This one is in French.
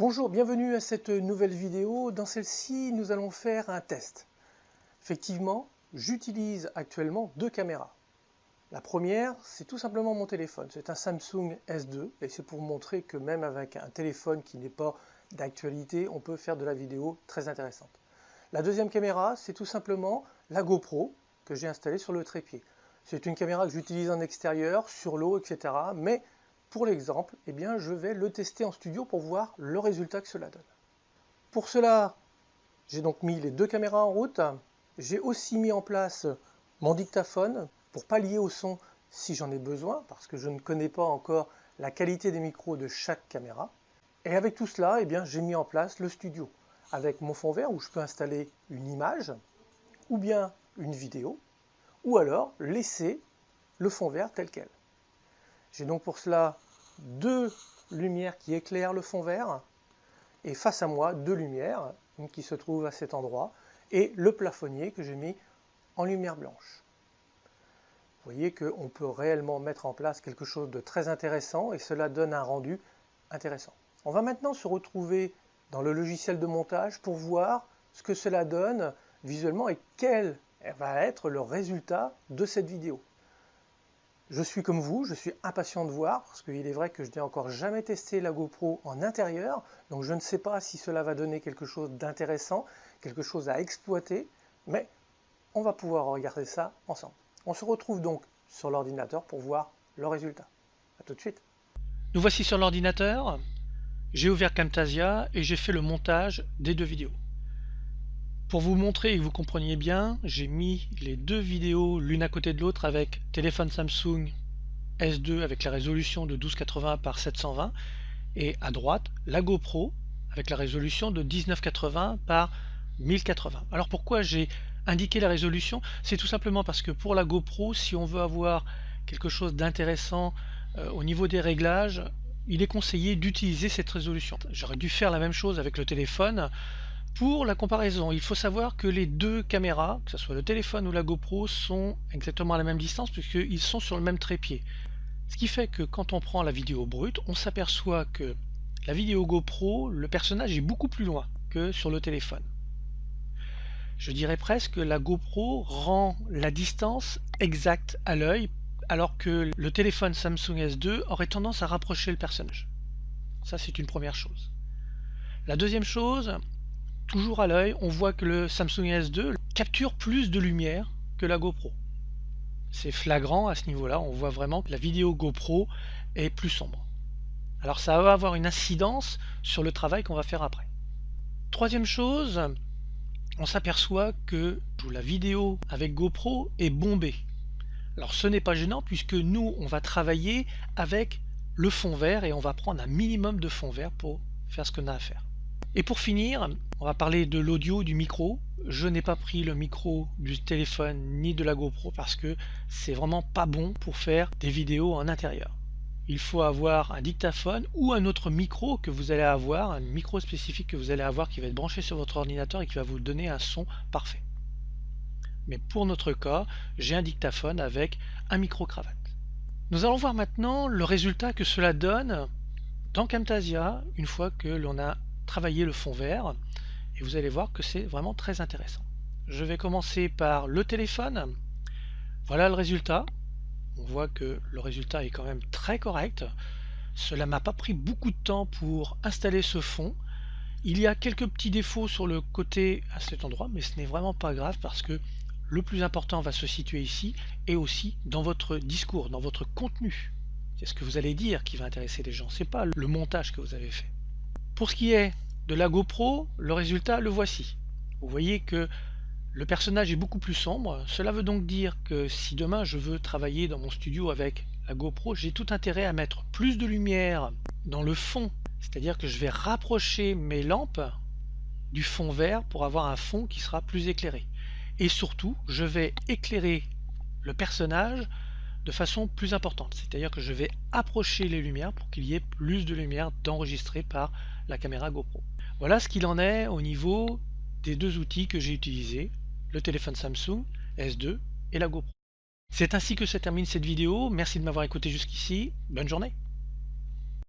Bonjour, bienvenue à cette nouvelle vidéo. Dans celle-ci, nous allons faire un test. Effectivement, j'utilise actuellement deux caméras. La première, c'est tout simplement mon téléphone. C'est un Samsung S2 et c'est pour montrer que même avec un téléphone qui n'est pas d'actualité, on peut faire de la vidéo très intéressante. La deuxième caméra, c'est tout simplement la GoPro que j'ai installée sur le trépied. C'est une caméra que j'utilise en extérieur, sur l'eau, etc. Mais pour l'exemple, eh bien, je vais le tester en studio pour voir le résultat que cela donne. Pour cela, j'ai donc mis les deux caméras en route. J'ai aussi mis en place mon dictaphone pour pallier au son si j'en ai besoin, parce que je ne connais pas encore la qualité des micros de chaque caméra. Et avec tout cela, eh bien, j'ai mis en place le studio, avec mon fond vert où je peux installer une image, ou bien une vidéo, ou alors laisser le fond vert tel quel. J'ai donc pour cela deux lumières qui éclairent le fond vert et face à moi deux lumières qui se trouvent à cet endroit et le plafonnier que j'ai mis en lumière blanche. Vous voyez qu'on peut réellement mettre en place quelque chose de très intéressant et cela donne un rendu intéressant. On va maintenant se retrouver dans le logiciel de montage pour voir ce que cela donne visuellement et quel va être le résultat de cette vidéo. Je suis comme vous, je suis impatient de voir, parce qu'il est vrai que je n'ai encore jamais testé la GoPro en intérieur, donc je ne sais pas si cela va donner quelque chose d'intéressant, quelque chose à exploiter, mais on va pouvoir regarder ça ensemble. On se retrouve donc sur l'ordinateur pour voir le résultat. A tout de suite. Nous voici sur l'ordinateur, j'ai ouvert Camtasia et j'ai fait le montage des deux vidéos. Pour vous montrer et que vous compreniez bien, j'ai mis les deux vidéos l'une à côté de l'autre avec téléphone Samsung S2 avec la résolution de 1280 par 720 et à droite la GoPro avec la résolution de 1980 par 1080. Alors pourquoi j'ai indiqué la résolution? C'est tout simplement parce que pour la GoPro, si on veut avoir quelque chose d'intéressant au niveau des réglages, il est conseillé d'utiliser cette résolution. J'aurais dû faire la même chose avec le téléphone. Pour la comparaison, il faut savoir que les deux caméras, que ce soit le téléphone ou la GoPro, sont exactement à la même distance puisqu'ils sont sur le même trépied. Ce qui fait que quand on prend la vidéo brute, on s'aperçoit que la vidéo GoPro, le personnage est beaucoup plus loin que sur le téléphone. Je dirais presque que la GoPro rend la distance exacte à l'œil, alors que le téléphone Samsung S2 aurait tendance à rapprocher le personnage. Ça, c'est une première chose. La deuxième chose, toujours à l'œil, on voit que le Samsung S2 capture plus de lumière que la GoPro. C'est flagrant à ce niveau-là, on voit vraiment que la vidéo GoPro est plus sombre. Alors ça va avoir une incidence sur le travail qu'on va faire après. Troisième chose, on s'aperçoit que la vidéo avec GoPro est bombée. Alors ce n'est pas gênant puisque nous, on va travailler avec le fond vert et on va prendre un minimum de fond vert pour faire ce qu'on a à faire. Et pour finir, on va parler de l'audio, du micro. Je n'ai pas pris le micro du téléphone ni de la GoPro parce que c'est vraiment pas bon pour faire des vidéos en intérieur. Il faut avoir un dictaphone ou un autre micro que vous allez avoir, un micro spécifique que vous allez avoir qui va être branché sur votre ordinateur et qui va vous donner un son parfait. Mais pour notre cas, j'ai un dictaphone avec un micro-cravate. Nous allons voir maintenant le résultat que cela donne dans Camtasia une fois que l'on a travailler le fond vert et vous allez voir que c'est vraiment très intéressant. Je vais commencer par le téléphone. Voilà le résultat. On voit que le résultat est quand même très correct. Cela m'a pas pris beaucoup de temps pour installer ce fond. Il y a quelques petits défauts sur le côté à cet endroit, mais ce n'est vraiment pas grave parce que le plus important va se situer ici et aussi dans votre discours, dans votre contenu. C'est ce que vous allez dire qui va intéresser les gens, c'est pas le montage que vous avez fait. Pour ce qui est de la GoPro, le résultat le voici. Vous voyez que le personnage est beaucoup plus sombre. Cela veut donc dire que si demain je veux travailler dans mon studio avec la GoPro, j'ai tout intérêt à mettre plus de lumière dans le fond. C'est-à-dire que je vais rapprocher mes lampes du fond vert pour avoir un fond qui sera plus éclairé. Et surtout, je vais éclairer le personnage de façon plus importante. C'est-à-dire que je vais approcher les lumières pour qu'il y ait plus de lumière d'enregistrer par la caméra GoPro. Voilà ce qu'il en est au niveau des deux outils que j'ai utilisés, le téléphone Samsung S2 et la GoPro. C'est ainsi que se termine cette vidéo. Merci de m'avoir écouté jusqu'ici. Bonne journée.